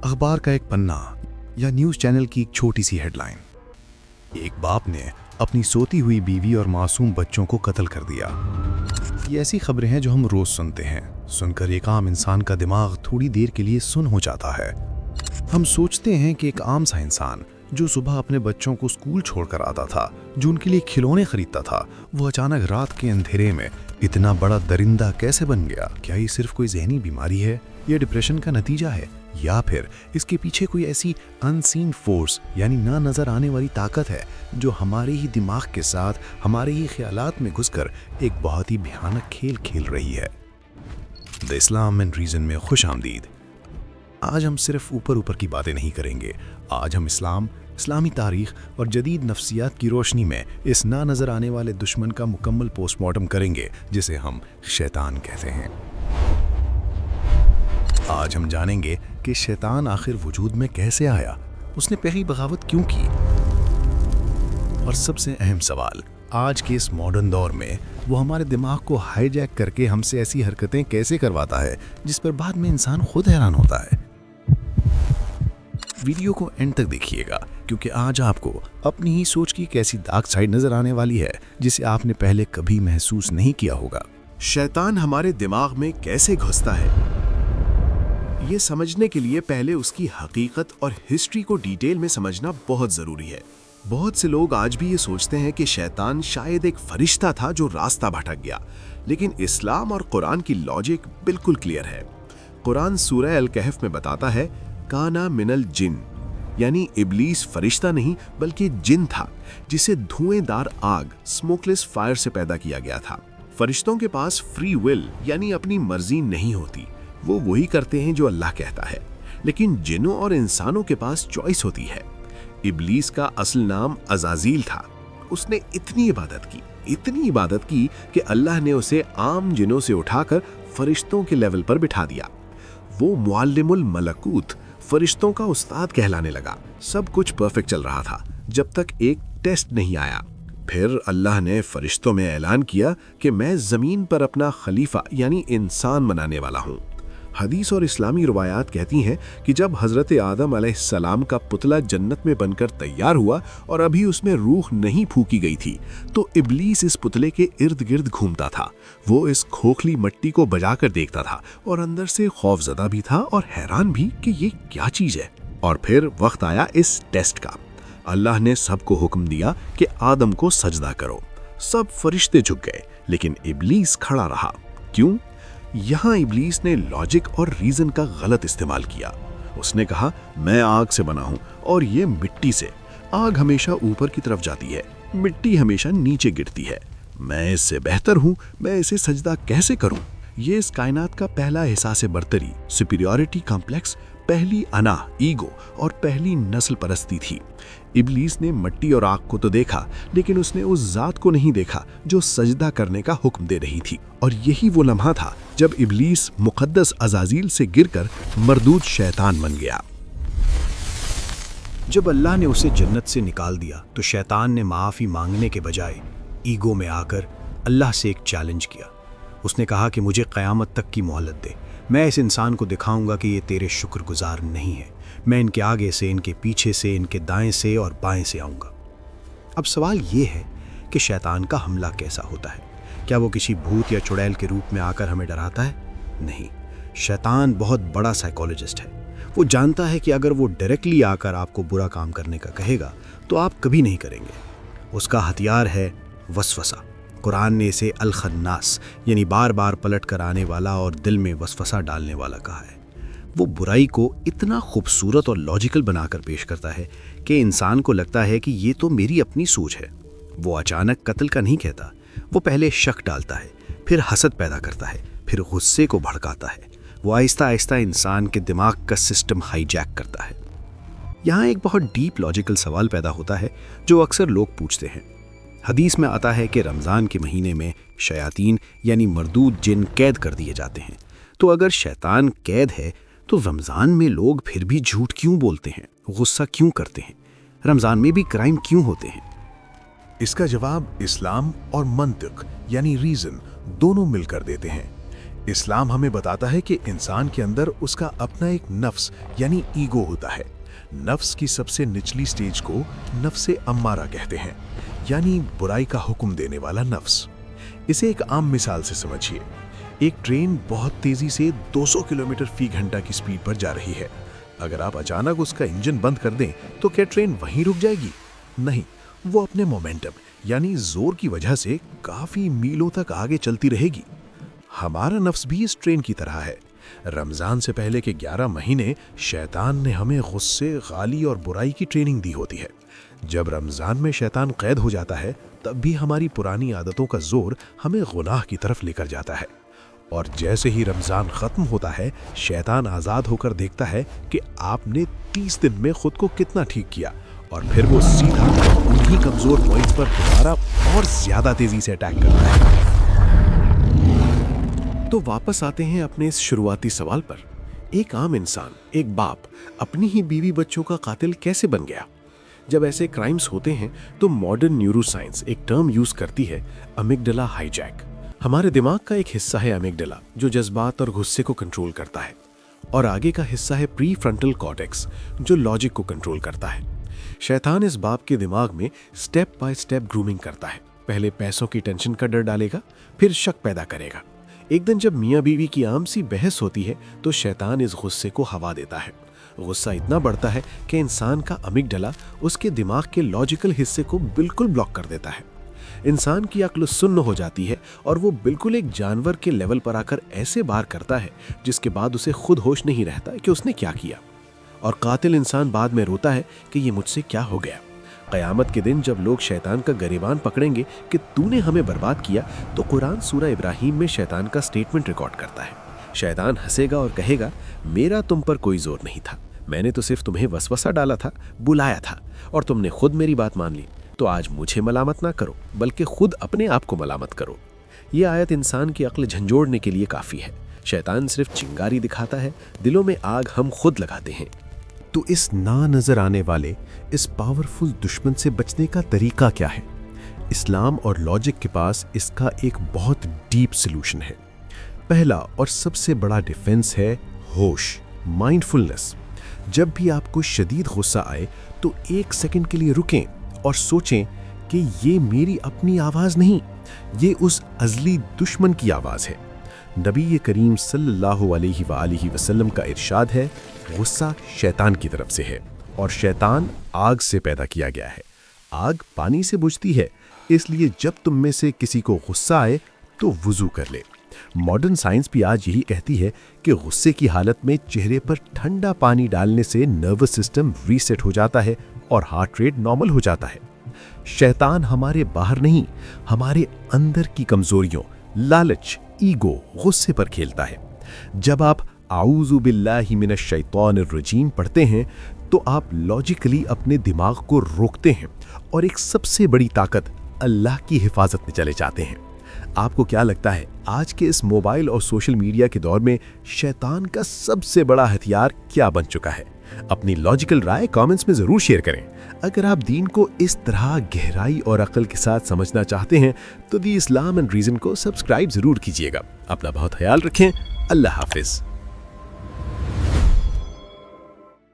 अखबार का एक पन्ना या न्यूज़ चैनल की एक छोटी सी हेडलाइन। एक बाप ने अपनी सोती हुई बीवी और मासूम बच्चों को कत्ल कर दिया। ये ऐसी खबरें हैं जो हम रोज़ सुनते हैं। सुनकर एक आम इंसान का दिमाग थोड़ी देर के लिए सुन्न हो जाता है। हम सोचते हैं कि एक आम सा इंसान जो सुबह अपने बच्चों को स्कूल छोड़कर आता था, जो उनके लिए खिलौने खरीदता था, वो अचानक रात के अंधेरे में इतना बड़ा दरिंदा कैसे बन गया? क्या ये सिर्फ कोई ज़हनी बीमारी है, ये डिप्रेशन का नतीजा है, या फिर इसके पीछे कोई ऐसी अनसीन फोर्स यानी ना नज़र आने वाली ताकत है जो हमारे ही दिमाग के साथ, हमारे ही ख्यालात में घुसकर एक बहुत ही भयानक खेल खेल रही है? द इस्लाम एंड रीज़न में खुश आमदीद। आज हम सिर्फ ऊपर ऊपर की बातें नहीं करेंगे। आज हम इस्लामी तारीख और जदीद नफ्सियात की रोशनी में इस ना नज़र आने वाले दुश्मन का मुकम्मल पोस्टमार्टम करेंगे जिसे हम शैतान कहते हैं। आज हम जानेंगे कि शैतान आखिर वजूद में कैसे आया, उसने पहली बगावत क्यों की, और सबसे अहम सवाल, आज के इस मॉडर्न दौर में वो हमारे दिमाग को हाईजैक करके हमसे ऐसी हरकतें कैसे करवाता है जिस पर बाद में इंसान खुद हैरान होता है। वीडियो को एंड तक देखिएगा क्योंकि आज आपको अपनी ही सोच की एक ऐसी डार्क साइड नजर आने वाली है जिसे आपने पहले कभी महसूस नहीं किया होगा। शैतान हमारे दिमाग में कैसे घुसता है, ये समझने के लिए पहले उसकी हकीकत और हिस्ट्री को डिटेल में समझना बहुत जरूरी है। बहुत से लोग आज भी ये सोचते हैं कि शैतान शायद एक फरिश्ता था जो रास्ता भटक गया, लेकिन इस्लाम और कुरान की लॉजिक बिल्कुल क्लियर है। कुरान सूरह अल कहफ में बताता है, काना मिनल जिन, यानी इब्लीस फरिश्ता नहीं बल्कि जिन था जिसे धुएंदार आग, स्मोकलेस फायर से पैदा किया गया था। फरिश्तों के पास फ्री विल यानी अपनी मर्जी नहीं होती, वो वही करते हैं जो अल्लाह कहता है, लेकिन जिन्नों और इंसानों के पास चॉइस होती है। इब्लीस का असल नाम अज़ाज़ील था। उसने इतनी इबादत की कि अल्लाह ने उसे आम जिन्नों से उठाकर फरिश्तों के लेवल पर बिठा दिया। वो मुअल्लिमुल मलकूत, फरिश्तों का उस्ताद कहलाने लगा। सब कुछ परफेक्ट चल रहा था जब तक एक टेस्ट नहीं आया। फिर अल्लाह ने फरिश्तों में ऐलान किया कि मैं ज़मीन पर अपना खलीफा यानी इंसान बनाने वाला हूँ। हदीस और इस्लामी रवायात कहती हैं कि जब हज़रत आदम अलैहिस्सलाम का पुतला जन्नत में बनकर तैयार हुआ और अभी उसमें रूह नहीं फूकी गई थी, तो इब्लीस इस पुतले के इर्द गिर्द घूमता था। वो इस खोखली मिट्टी को बजाकर देखता था और अंदर से खौफजदा भी था और हैरान भी कि ये क्या चीज़ है। और फिर वक्त आया इस टेस्ट का। अल्लाह ने सबको हुक्म दिया कि आदम को सजदा करो। सब फरिश्ते झुक गए, लेकिन इब्लीस खड़ा रहा। क्यों? यहाँ इब्लीस ने लॉजिक और रीजन का गलत इस्तेमाल किया। उसने कहा, मैं आग से बना हूं और ये मिट्टी से। आग हमेशा ऊपर की तरफ जाती है, मिट्टी हमेशा नीचे गिरती है। मैं इससे बेहतर हूं, मैं इसे सजदा कैसे करूं? ये इस कायनात का पहला एहसास बर्तरी, सुपीरियरिटी कॉम्प्लेक्स, पहली अना, ईगो और पहली नस्ल परस्ती थी। इब्लीस ने मिट्टी और आग को तो देखा, लेकिन उसने उस जात को नहीं देखा जो सजदा करने का हुक्म दे रही थी। और यही वो लम्हा था जब इब्लीस मुकद्दस अज़ाज़ील से गिरकर मरदूद शैतान बन गया। जब अल्लाह ने उसे जन्नत से निकाल दिया तो शैतान ने माफ़ी मांगने के बजाय ईगो में आकर अल्लाह से एक चैलेंज किया। उसने कहा कि मुझे क़यामत तक की मोहलत दे, मैं इस इंसान को दिखाऊंगा कि ये तेरे शुक्रगुजार नहीं है। मैं इनके आगे से, इनके पीछे से, इनके दाएं से और बाएं से आऊँगा। अब सवाल ये है कि शैतान का हमला कैसा होता है? क्या वो किसी भूत या चुड़ैल के रूप में आकर हमें डराता है? नहीं, शैतान बहुत बड़ा साइकोलॉजिस्ट है। वो जानता है कि अगर वो डायरेक्टली आकर आपको बुरा काम करने का कहेगा तो आप कभी नहीं करेंगे। उसका हथियार है वसवसा। कुरान ने इसे अल खन्नास यानी बार बार पलट कर आने वाला और दिल में वसवसा डालने वाला कहा है। वो बुराई को इतना खूबसूरत और लॉजिकल बनाकर पेश करता है कि इंसान को लगता है कि ये तो मेरी अपनी सोच है। वो अचानक कत्ल का नहीं कहता, वो पहले शक डालता है, फिर हसद पैदा करता है, फिर गुस्से को भड़काता है। वो आहिस्ता आहिस्ता इंसान के दिमाग का सिस्टम हाईजैक करता है। यहाँ एक बहुत डीप लॉजिकल सवाल पैदा होता है जो अक्सर लोग पूछते हैं। हदीस में आता है कि रमज़ान के महीने में शयातीन यानी मरदूद जिन कैद कर दिए जाते हैं। तो अगर शैतान कैद है तो रमज़ान में लोग फिर भी झूठ क्यों बोलते हैं, गुस्सा क्यों करते हैं? रमज़ान में भी क्राइम क्यों होते हैं? इसका जवाब इस्लाम और मंतिक यानी रीजन दोनों मिलकर देते हैं। इस्लाम हमें बताता है कि इंसान के अंदर उसका अपना एक नफ्स यानी ईगो होता है। नफ्स की सबसे निचली स्टेज को नफ्से अम्मारा कहते हैं, यानी बुराई का हुक्म देने वाला नफ्स। इसे एक आम मिसाल से समझिए। एक ट्रेन बहुत तेजी से 200 किलोमीटर फी घंटा की स्पीड पर जा रही है। अगर आप अचानक उसका इंजन बंद कर दें तो क्या ट्रेन वहीं रुक जाएगी? नहीं, वो अपने मोमेंटम यानी जोर की वजह से काफी मीलों तक आगे चलती रहेगी। हमारा नफ्स भी इस ट्रेन की तरह है। रमजान से पहले के 11 महीने शैतान ने हमें गुस्से, गाली और बुराई की ट्रेनिंग दी होती है। जब रमजान में शैतान कैद हो जाता है तब भी हमारी पुरानी आदतों का जोर हमें गुनाह की तरफ लेकर जाता है। और जैसे ही रमजान खत्म होता है, शैतान आजाद होकर देखता है कि आपने 30 दिन में खुद को कितना ठीक किया, और फिर वो सीधा उन्हीं कमजोर पॉइंट्स पर दोबारा और ज्यादा तेजी से अटैक करता है। तो वापस आते हैं अपने इस शुरुआती सवाल पर। एक आम इंसान, एक बाप, अपनी ही बीवी बच्चों का कातिल कैसे बन गया? जब ऐसे क्राइम्स होते हैं तो मॉडर्न न्यूरोसाइंस एक टर्म यूज करती है, अमिगडला हाईजैक। हमारे दिमाग का एक हिस्सा है अमिगडला, जो जज्बात और गुस्से को कंट्रोल करता है, और आगे का हिस्सा है प्री फ्रंटल कॉर्टेक्स, जो लॉजिक को कंट्रोल करता है। शैतान इस बाप के दिमाग में स्टेप बाय स्टेप ग्रूमिंग करता है। पहले पैसों की टेंशन का डर डालेगा, फिर शक पैदा करेगा। एक दिन जब मियाँ बीवी की आम सी बहस होती है तो शैतान इस गुस्से को हवा देता है। गुस्सा इतना बढ़ता है कि इंसान का अमिगडला उसके दिमाग के लॉजिकल हिस्से को बिल्कुल ब्लॉक कर देता है। इंसान की अक्ल सुन्न हो जाती है और वो बिल्कुल एक जानवर के लेवल पर आकर ऐसे बार करता है जिसके बाद उसे खुद होश नहीं रहता कि उसने क्या किया। और कातिल इंसान बाद में रोता है कि ये मुझसे क्या हो गया। क़यामत के दिन जब लोग शैतान का गिरबान पकड़ेंगे कि तूने हमें बर्बाद किया, तो कुरान सूरा इब्राहिम में शैतान का स्टेटमेंट रिकॉर्ड करता है। शैतान हंसेगा और कहेगा, मेरा तुम पर कोई जोर नहीं था, मैंने तो सिर्फ तुम्हें वसवसा डाला था, बुलाया था, और तुमने खुद मेरी बात मान ली। तो आज मुझे मलामत ना करो, बल्कि खुद अपने आप को मलामत करो। ये आयत इंसान की अक्ल झंझोड़ने के लिए काफ़ी है। शैतान सिर्फ चिंगारी दिखाता है, दिलों में आग हम खुद लगाते हैं। तो इस ना नजर आने वाले इस पावरफुल दुश्मन से बचने का तरीका क्या है? इस्लाम और लॉजिक के पास इसका एक बहुत डीप सॉल्यूशन है। पहला और सबसे बड़ा डिफेंस है होश, माइंडफुलनेस। जब भी आपको शदीद गुस्सा आए तो 1 सेकंड के लिए रुकें और सोचें कि ये मेरी अपनी आवाज़ नहीं, ये उस अज़ली दुश्मन की आवाज़ है। नबी करीम सल्लल्लाहु अलैहि वसल्लम का इरशाद है, गुस्सा शैतान की तरफ से है और शैतान आग से पैदा किया गया है। आग पानी से बुझती है, इसलिए जब तुम में से किसी को गुस्सा आए तो वुज़ू कर ले। मॉडर्न साइंस भी आज यही कहती है कि गुस्से की हालत में चेहरे पर ठंडा पानी डालने से नर्वस सिस्टम रीसेट हो जाता है और हार्ट रेट नॉर्मल हो जाता है। शैतान हमारे बाहर नहीं, हमारे अंदर की कमजोरियों, लालच, ईगो, गुस्से पर खेलता है। जब आप आऊज़ु बिल्लाहि मिनश शैतानिर रजीम पढ़ते हैं तो आप लॉजिकली अपने दिमाग को रोकते हैं और एक सबसे बड़ी ताकत अल्लाह की हिफाजत में चले जाते हैं। आपको क्या लगता है आज के इस मोबाइल और सोशल मीडिया के दौर में शैतान का सबसे बड़ा हथियार क्या बन चुका है? अपनी लॉजिकल राय कमेंट्स में जरूर शेयर करें। अगर आप दीन को इस तरह गहराई और अक्ल के साथ समझना चाहते हैं तो दी इस्लाम एंड रीजन को सब्सक्राइब जरूर कीजिएगा। अपना बहुत ख्याल रखें। अल्लाह हाफिज।